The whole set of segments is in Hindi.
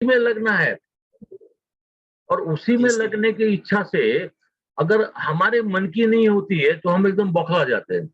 उसी में लगना है। और उसी में लगने की इच्छा से अगर हमारे मन की नहीं होती है तो हम एकदम बौखला जाते हैं।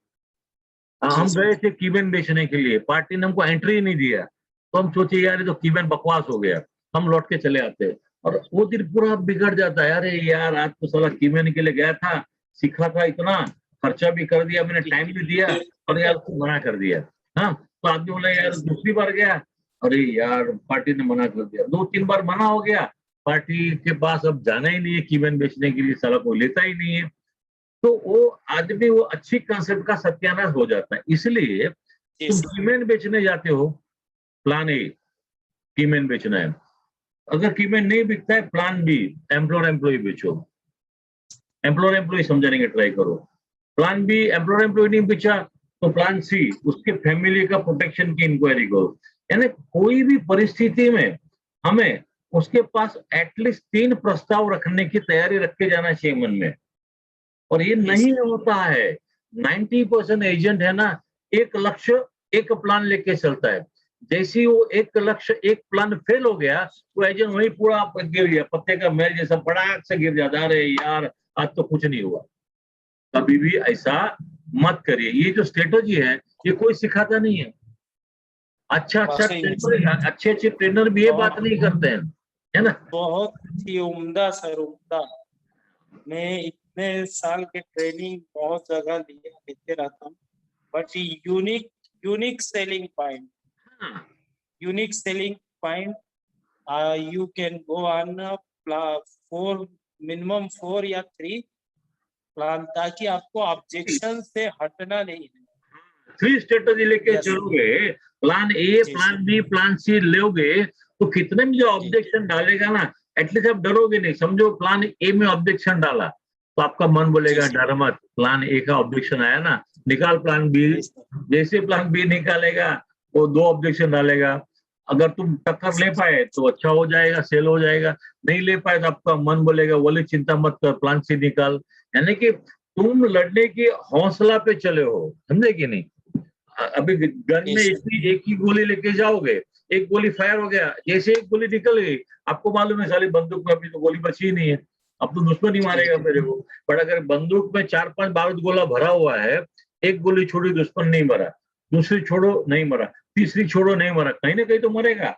हम गए थे कीबेन बेचने के लिए, पार्टी ने हमको एंट्री ही नहीं दिया, तो हम सोचे यार ये तो कीबेन बकवास हो गया, हम लौट के चले आते हैं। और वो दिन पूरा बिगड़ जाता है, अरे यार आज तो साला कीबेन के लिए गया था, सीखा था इतना, खर्चा भी कर दिया, मैंने टाइम भी दिया, और यार उसको मना कर दिया। हाँ, तो आदमी बोला यार दूसरी बार गया, अरे यार पार्टी ने मना कर दिया, 2-3 बार मना हो गया, पार्टी के पास अब जाना ही नहीं है कीबेन बेचने के लिए, साला कोई लेता ही नहीं है। तो वो आदमी वो अच्छी कंसेप्ट का सत्यानाश हो जाता है। इसलिए तुम कीमेन बेचने जाते हो, प्लान ए कीमेन बेचना है, अगर कीमेन नहीं बिकता है प्लान बी एम्प्लॉयर एम्प्लॉय बेचो, एम्प्लॉयर एम्प्लॉय समझाने के ट्राई करो। प्लान बी एम्प्लॉयर एम्प्लॉय नहीं बेचा तो प्लान सी उसके फैमिली का प्रोटेक्शन की इंक्वायरी करो। यानी कोई भी परिस्थिति में हमें उसके पास एटलीस्ट 3 प्रस्ताव रखने की तैयारी रख के जाना चाहिए मन में। और ये नहीं होता है। 90% एजेंट है ना, एक लक्ष्य एक प्लान लेके चलता है, जैसी वो एक लक्ष्य एक प्लान फेल हो गया तो एजेंट वही पूरा गिर गया, पत्ते का मैल जैसा पड़ाक से गिर जाता है, अरे यार आज तो कुछ नहीं हुआ। कभी भी ऐसा मत करिए, ये जो स्ट्रेटेजी है ये कोई सिखाता नहीं है। अच्छे ट्रेनर भी ये बात नहीं करते हैं, है ना। बहुत ही उम्दा सर, उम्दा। मैं इतने साल के ट्रेनिंग बहुत जगह लेते रहता हूँ, but unique selling point, unique selling point, you can go on 4 minimum 4 या 3 प्लान, ताकि आपको ऑब्जेक्शन से हटना नहीं है। 3 स्ट्रेटेजी लेके चलोगे, plan A plan B plan C लोगे तो कितने में जो ऑब्जेक्शन डालेगा ना, एटलीस्ट आप डरोगे नहीं। समझो प्लान ए में ऑब्जेक्शन डाला तो आपका मन बोलेगा डर मत, प्लान ए का ऑब्जेक्शन आया ना, निकाल प्लान बी। जैसे प्लान बी निकालेगा वो 2 ऑब्जेक्शन डालेगा, अगर तुम टक्कर ले पाए तो अच्छा हो जाएगा, सेल हो जाएगा, नहीं ले पाए तो आपका मन बोलेगा बोले चिंता मत कर, प्लान सी निकाल। यानी कि तुम लड़ने की हौसला पे चले हो, समझे कि नहीं। अभी गन में एक ही गोली लेके जाओगे, एक गोली फायर हो गया, जैसे एक गोली निकल गई आपको मालूम है साली बंदूक में अभी तो गोली बची ही नहीं है, अब तो दुश्मन ही मारेगा मेरे को। पर अगर बंदूक में 4-5 बारूद गोला भरा हुआ है, एक गोली छोड़ी दुश्मन नहीं मरा, दूसरी छोड़ो नहीं मरा, तीसरी छोड़ो नहीं मरा, कहीं ना कहीं तो मरेगा।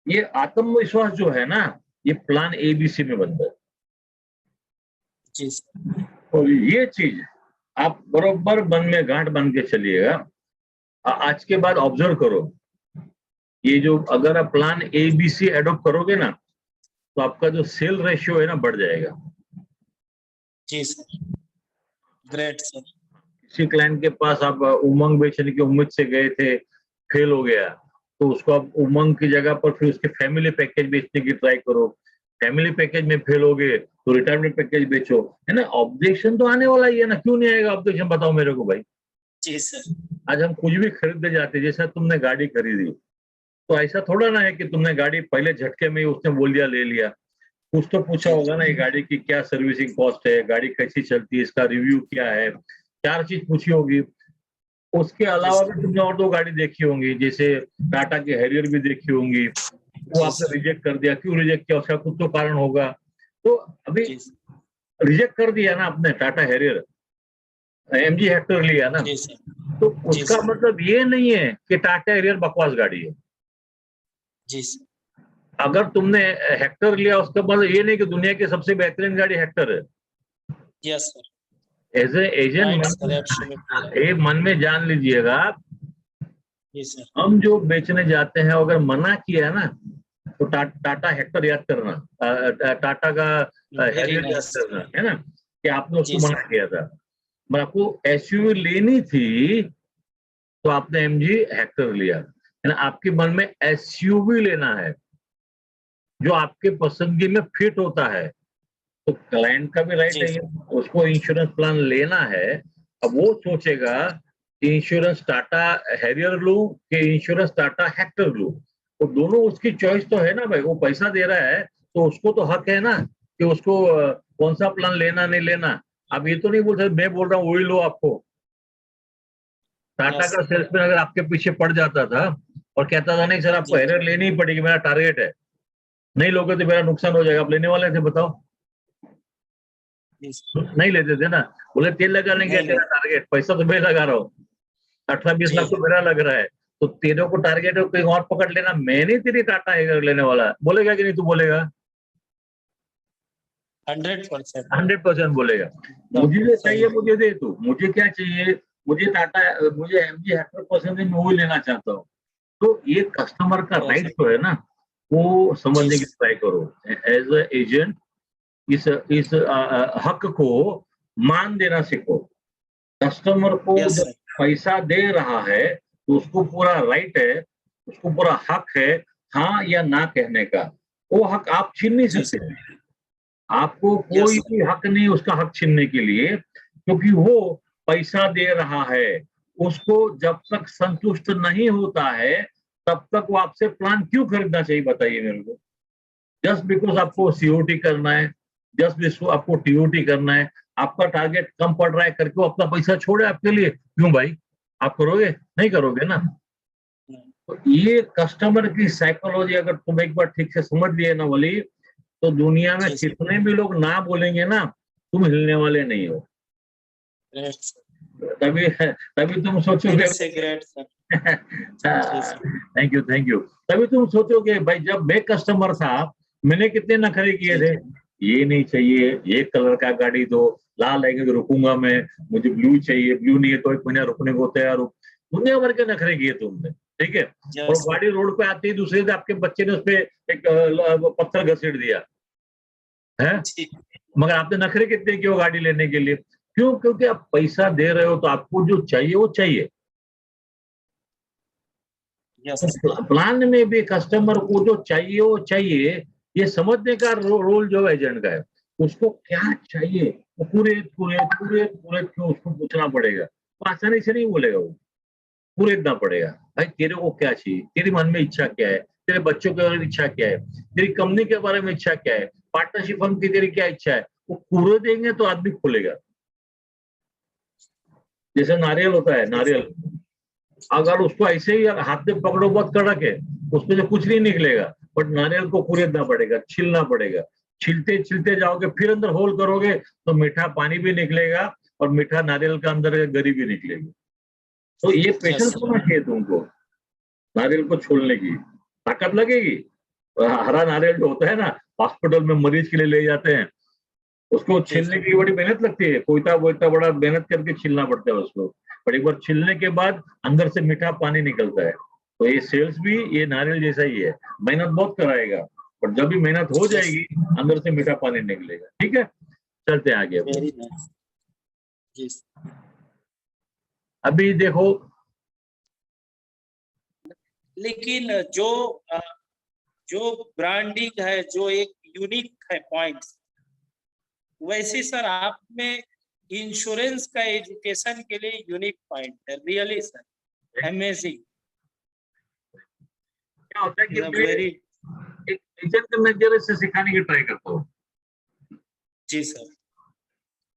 ये आत्मविश्वास जो है ना, ये प्लान ABC में बनता है। और ये चीज आप बरोबर मन में गांठ बन के चलिएगा। आज के बाद ऑब्जर्व करो, ये जो अगर आप प्लान ABC एडॉप्ट करोगे ना तो आपका जो सेल रेशियो है ना बढ़ जाएगा। जी सर, ग्रेट सर। किसी क्लाइंट के पास आप उमंग बेचने की उम्मीद से गए थे, फेल हो गया, तो उसको आप उमंग की जगह पर फिर उसके फैमिली पैकेज बेचने की ट्राई करो। फैमिली पैकेज में फेल हो गए तो रिटायरमेंट पैकेज बेचो, है ना। ऑब्जेक्शन तो आने वाला ही है ना, क्यों नहीं आएगा ऑब्जेक्शन, बताओ मेरे को भाई। जी सर। आज हम कुछ भी खरीदने जाते, जैसा तुमने गाड़ी खरीदी तो ऐसा थोड़ा ना है कि तुमने गाड़ी पहले झटके में ही उसने बोल दिया ले लिया, कुछ तो पूछा होगा ना, ये गाड़ी की क्या सर्विसिंग कॉस्ट है, गाड़ी कैसी चलती है, इसका रिव्यू क्या है, 4 चीज पूछी होगी। उसके अलावा भी तुमने और 2 गाड़ी देखी होंगी, जैसे टाटा की हैरियर भी देखी होंगी, वो आपने रिजेक्ट कर दिया, क्यों रिजेक्ट किया, उसका कुछ तो कारण होगा। तो अभी रिजेक्ट कर दिया ना आपने टाटा हैरियर, MG हेक्टर लिया ना, तो उसका मतलब ये नहीं है कि टाटा हैरियर बकवास गाड़ी है। जी। अगर तुमने हेक्टर लिया उसका मतलब ये नहीं कि दुनिया की सबसे बेहतरीन गाड़ी हेक्टर है। Yes sir. As a agent ये मन में जान लीजिएगा, हम जो बेचने जाते हैं अगर मना किया ना तो टाटा हेक्टर याद करना, टाटा का हैरियर याद करना, है ना, कि आपने उसको मना किया था। मैं आपको SUV लेनी थी तो आपने MG हेक्टर लिया, है ना। आपके मन में SUV लेना है जो आपके पसंदगी में फिट होता है, तो क्लाइंट का भी राइट है, उसको इंश्योरेंस प्लान लेना है। अब वो सोचेगा कि इंश्योरेंस टाटा हैरियर लूं कि इंश्योरेंस टाटा हेक्टर लूं, तो दोनों उसकी चॉइस तो है ना भाई, वो पैसा दे रहा है तो उसको तो हक है ना कि उसको कौन सा प्लान लेना नहीं लेना। अब ये तो नहीं बोल सकते मैं बोल रहा हूँ वही लो आपको। टाटा का सेल्समैन अगर आपके पीछे पड़ जाता था और कहता था नहीं सर आपको हैरियर लेनी ही पड़ेगी, मेरा टारगेट है, नहीं लोगे तो मेरा नुकसान हो जाएगा। आप लेने वाले थे, बताओ? Yes. नहीं लेते थे ना। बोले तेल लगाने क्या नहीं तेरा टारगेट, पैसा तो मैं लगा रहा हूँ, 18-20 लाख जी तो मेरा लग रहा है, तो तेरे को टारगेट है कहीं और पकड़ लेना, मैं नहीं तेरी टाटा है लेने वाला। बोलेगा कि नहीं? तू बोलेगा? 100%। 100% बोलेगा। मुझे जो चाहिए मुझे दे तू, मुझे क्या चाहिए, मुझे टाटा, मुझे एमजी 100% मैं वही लेना चाहता हूँ। तो ये कस्टमर का Yes, राइट sir. जो है ना, वो समझने जी की ट्राई करो। एज अ एजेंट इस हक को मान देना सीखो। कस्टमर को यस जब सर। पैसा दे रहा है तो उसको पूरा राइट है, उसको पूरा हक है हाँ या ना कहने का। वो हक आप छीन नहीं जी सकते। सर। आपको यस कोई सर। भी हक नहीं उसका हक छीनने के लिए, क्योंकि वो पैसा दे रहा है। उसको जब तक संतुष्ट नहीं होता है तब तक वो आपसे प्लान क्यों खरीदना चाहिए, बताइए मेरे को? जस्ट बिकॉज आपको सीओटी करना है, जस्ट बिकॉज आपको टीओटी करना है, आपका टारगेट कम पड़ रहा है करके वो अपना पैसा छोड़े आपके लिए, क्यों भाई? आप करोगे? नहीं करोगे ना। तो ये कस्टमर की साइकोलॉजी अगर तुम एक बार ठीक से समझ लिए ना वली, तो दुनिया में जी सर। कितने भी लोग ना बोलेंगे ना, तुम हिलने वाले नहीं हो। Great sir. तभी तभी तुम दिल सोचोगे से ग्रेट सर। जी sir. Thank you thank you. तभी तुम सोचोगे भाई जब मैं कस्टमर था मैंने कितने नखरे किए जी थे, ये नहीं चाहिए, ये कलर का गाड़ी दो, लाल है तो रुकूंगा मैं, मुझे ब्लू चाहिए, ब्लू नहीं है तो एक महीना रुकने को तैयार हूँ। दुनिया भर के नखरे किए तुमने, ठीक है। और यस गाड़ी रोड पे आती है दूसरे दिन आपके बच्चे ने उस पर एक पत्थर घसीट दिया है, जी। मगर आपने नखरे कितने किए वो गाड़ी लेने के लिए? क्यों? क्योंकि आप पैसा दे रहे हो तो आपको जो चाहिए वो चाहिए। यस तो प्लान में भी कस्टमर को जो चाहिए वो चाहिए, ये समझने का रोल जो एजेंट का है। उसको क्या चाहिए वो पूरे पूरे पूरे पूरे क्यों उसको पूछना पड़ेगा। वो आसानी से नहीं बोलेगा, वो पूरे इतना पड़ेगा। भाई तेरे को क्या चाहिए, तेरी मन में इच्छा क्या है, तेरे बच्चों के बारे में इच्छा क्या है, तेरी कंपनी के बारे में इच्छा क्या है, पार्टनरशिप फर्म की तेरी क्या इच्छा है, वो पूरे देंगे तो आदमी खोलेगा। जैसे नारियल होता है, नारियल अगर उसको ऐसे ही हाथ में पकड़ो बहुत कड़क है, उसमें से कुछ नहीं निकलेगा, बट नारियल को कुरेदना पड़ेगा, छीलना पड़ेगा। छीलते छीलते जाओगे फिर अंदर होल करोगे तो मीठा पानी भी निकलेगा और मीठा नारियल का अंदर गरी भी निकलेगी। तो ये यस पेशेंस सर। होना चाहिए तुमको नारियल को छोड़ने की। ताकत लगेगी। हरा नारियल जो होता है ना, हॉस्पिटल में मरीज के लिए ले जाते हैं, उसको जी छीलने की बड़ी मेहनत लगती है, कोयता वोयता बड़ा मेहनत करके छीलना पड़ता है उसको। पर एक बार छीलने के बाद अंदर से मीठा पानी निकलता है। तो ये सेल्स भी ये नारियल जैसा ही है, मेहनत बहुत कराएगा, पर जब भी मेहनत हो यस। जाएगी अंदर से मीठा पानी निकलेगा। ठीक है, चलते हैं आगे। Very nice. जी सर। अभी देखो, लेकिन जो ब्रांडिंग है, जो एक यूनिक है पॉइंट्स, वैसे सर आप में इंश्योरेंस का एजुकेशन के लिए यूनिक पॉइंट है। Really sir amazing. क्या होता है कि मैं वेरी। एक एजेंट मैनेजर से सिखाने की ट्राई करता हूँ। जी सर।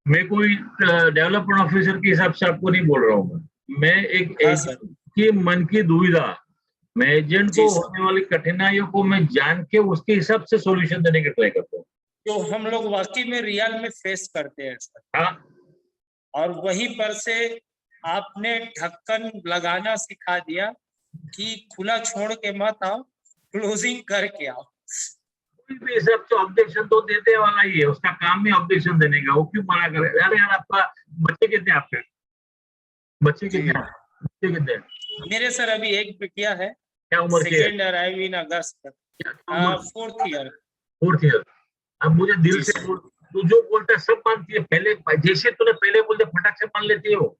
मैं कोई डेवलपमेंट ऑफिसर के हिसाब से आपको नहीं बोल रहा हूँ, मैं एक हाँ सर। एजेंट के मन की दुविधा, मैं एजेंट जी को सर। होने वाली कठिनाइयों को मैं जान के उसके हिसाब से सॉल्यूशन देने की ट्राई करता हूँ। जो हम लोग वाकई में रियल में फेस करते हैं सर, हाँ, और वहीं पर से आपने ढक्कन लगाना सिखा दिया कि खुला छोड़ के मत आओ, क्लोजिंग करके आओ। कोई भी हिसाब से ऑब्जेक्शन तो देने वाला ही है, उसका काम ही ऑब्जेक्शन देने का। वो क्यों मना करे? अरे यार आपका बच्चे कितने हैं आपके? बच्चे जी कितने हैं? बच्चे कितने हैं? मेरे सर अभी एक बिटिया है, क्या उम्र के है? सेकेंड अराइव इन अगस्त, क्या उम्र? 4th year. 4th year. अब मुझे दिल जी से सर। बोल, तू जो बोलता है सब मानती है, पहले जैसे तूने पहले बोलते फटाक से मान लेती हो।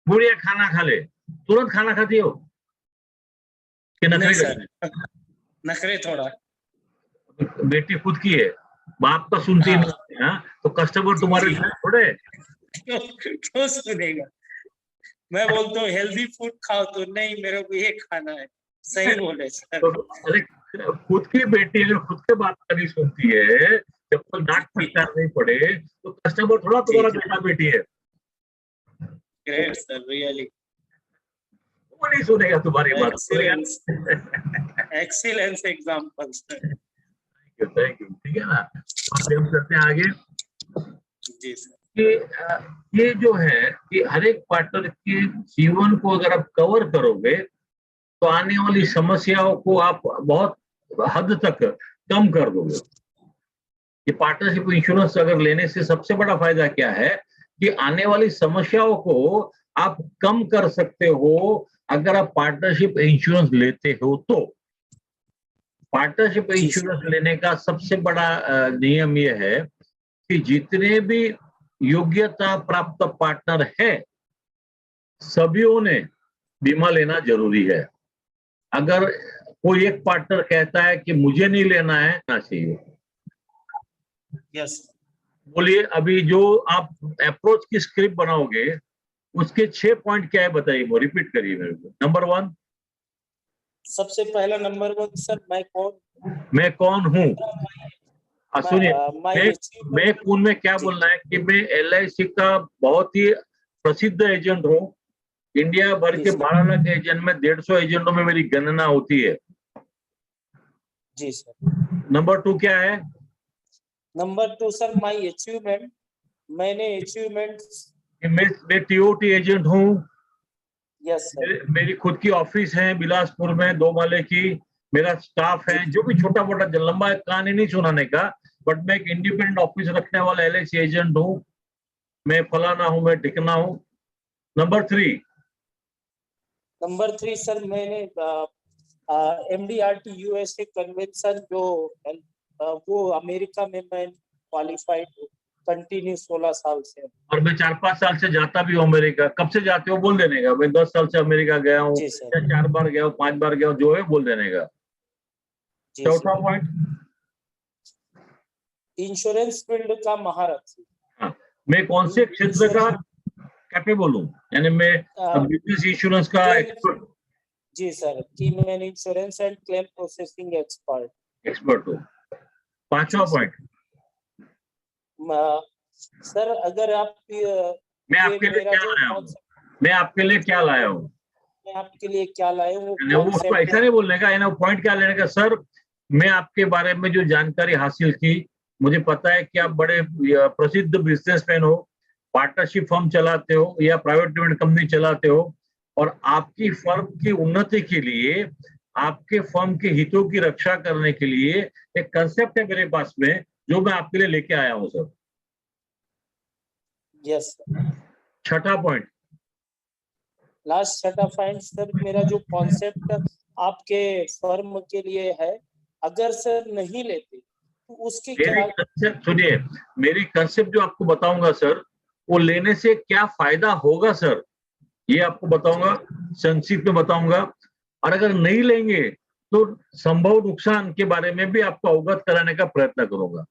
बुढ़िया खाना खा ले, तुरंत खाना खाती हो कि नहीं नखरे सर, करती नखरे थोड़ा। है? बेटी खुद की है, बाप का सुनती हाँ। नहीं है, हाँ? तो कस्टमर तुम्हारे जी। थोड़े। क्यों सुनेगा? मैं बोलता हूँ हेल्दी फूड खाओ, तो नहीं मेरे को ये खाना है। सही बोले सर। तो अरे खुद की बेटी अगर खुद के बात का नहीं सुनती है, जब तक डांट फटकार नहीं पड़े, तो कस्टमर थोड़ा जी तुम्हारा जी। बेटा बेटी है, ग्रेट सर, रियली वो नहीं सुनेगा तुम्हारी बात, एक्सीलेंस, सुनेगा। Excellence example sir. Thank you, ठीक है ना। और हम चलते हैं आगे जी सर। कि ये जो है कि हर एक पार्टनर के जीवन को अगर आप कवर करोगे तो आने वाली समस्याओं को आप बहुत हद तक कम कर दोगे। ये पार्टनरशिप इंश्योरेंस अगर लेने से सबसे बड़ा फायदा क्या है कि आने वाली समस्याओं को आप कम कर सकते हो अगर आप पार्टनरशिप इंश्योरेंस लेते हो तो। पार्टनरशिप जी इंश्योरेंस लेने का सबसे बड़ा नियम यह है कि जितने भी योग्यता प्राप्त पार्टनर है सभीों ने बीमा लेना जरूरी है। अगर कोई एक पार्टनर कहता है कि मुझे नहीं लेना है, ना चाहिए। यस बोलिए, अभी जो आप अप्रोच की स्क्रिप्ट बनाओगे उसके 6 पॉइंट क्या है बताइए, वो रिपीट करिए मेरे को। नंबर 1, सबसे पहला नंबर 1 सर, मैं कौन हूँ। सुनिए, माय मैं कौन में क्या जी बोलना है कि मैं LIC का बहुत ही प्रसिद्ध एजेंट हूँ। इंडिया भर जी के सर। 12 लाख एजेंट में 150 एजेंटों में मेरी गणना होती है। जी सर। नंबर 2 क्या है? नंबर 2 सर, माय अचीवमेंट, मैंने अचीवमेंट्स। कि मैं TOT एजेंट हूँ। Yes sir. मेरी खुद की ऑफिस है बिलासपुर में 2 माले की। मेरा स्टाफ है, जी जो भी छोटा मोटा लंबा कहानी नहीं सुनाने का, बट मैं एक इंडिपेंडेंट ऑफिस रखने वाला LIC एजेंट हूँ। मैं फलाना हूँ, मैं ढिकना हूँ। नंबर 3, नंबर 3 सर, मैंने MDRT USA कन्वेंशन जो वो अमेरिका में मैं क्वालिफाइड हूँ, कंटिन्यू 16 साल से। और मैं 4-5 साल से जाता भी हूँ अमेरिका। कब से जाते हो बोल देने का, मैं 10 साल से अमेरिका गया हूँ, जी या सर। 4 बार गया हूँ, 5 बार गया हूँ, जो है बोल देने का। जी चौथा सर। पॉइंट, इंश्योरेंस फील्ड का महारथी। हाँ, मैं कौन से क्षेत्र का कैपेबल हूँ, यानी मैं बिजनेस इंश्योरेंस का क्लेम। एक्सपर्ट जी सर, की man insurance and claim processing expert. हूँ। 5वां जी पॉइंट, सर, अगर आप मैं ये आपके लिए मेरा क्या जो लाया हूँ, कॉन्सेप्ट, मैं आपके लिए क्या लाया हूँ। मैं आपके लिए क्या लाया हूँ, वो यानी वो उसको कॉन्सेप्ट ऐसा है। नहीं बोलने का, यानी वो पॉइंट क्या लेने का, सर मैं आपके बारे में जो जानकारी हासिल की, मुझे पता है कि आप बड़े प्रसिद्ध बिजनेसमैन हो, पार्टनरशिप फर्म चलाते हो या प्राइवेट लिमिटेड कंपनी चलाते हो, और आपकी फर्म की उन्नति के लिए, आपके फर्म के हितों की रक्षा करने के लिए एक कंसेप्ट है मेरे पास में, जो मैं आपके लिए लेके आया हूँ सर। Yes sir. छठा पॉइंट, लास्ट छठा पॉइंट सर, मेरा जो कॉन्सेप्ट आपके फर्म के लिए है, अगर सर नहीं लेते तो उसके मेरी क्या। कंसेप्ट सुनिए, मेरी कंसेप्ट जो आपको बताऊंगा सर, वो लेने से क्या फायदा होगा सर, ये आपको बताऊंगा, संक्षिप्त में बताऊंगा। और अगर नहीं लेंगे तो संभव नुकसान के बारे में भी आपको अवगत कराने का प्रयत्न करूंगा।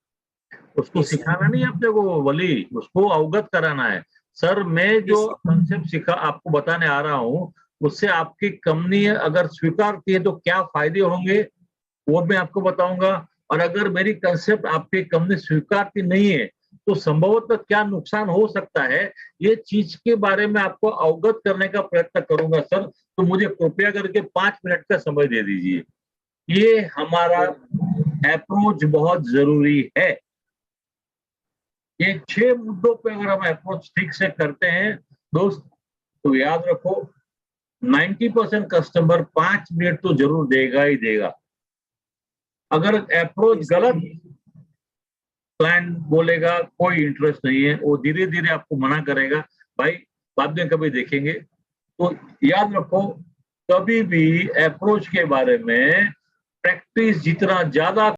उसको जी सर। सिखाना नहीं है अपने को वली, उसको अवगत कराना है। सर मैं जी जो सर। कंसेप्ट सिखा आपको बताने आ रहा हूँ, उससे आपकी कंपनी अगर स्वीकारती है तो क्या फायदे होंगे वो मैं आपको बताऊंगा। और अगर मेरी कंसेप्ट आपकी कंपनी स्वीकारती नहीं है तो संभवतः क्या नुकसान हो सकता है, ये चीज के बारे में आपको अवगत करने का प्रयत्न करूंगा सर। तो मुझे कृपया करके 5 मिनट का समय दे दीजिए। ये हमारा अप्रोच बहुत जरूरी है। ये 6 मुद्दों पे अगर हम अप्रोच ठीक से करते हैं दोस्त, तो याद रखो 90% कस्टमर 5 मिनट तो जरूर देगा ही देगा। अगर अप्रोच गलत, क्लाइंट बोलेगा कोई इंटरेस्ट नहीं है, वो धीरे धीरे आपको मना करेगा, भाई बाद में कभी देखेंगे। तो याद रखो, कभी भी अप्रोच के बारे में प्रैक्टिस जितना ज्यादा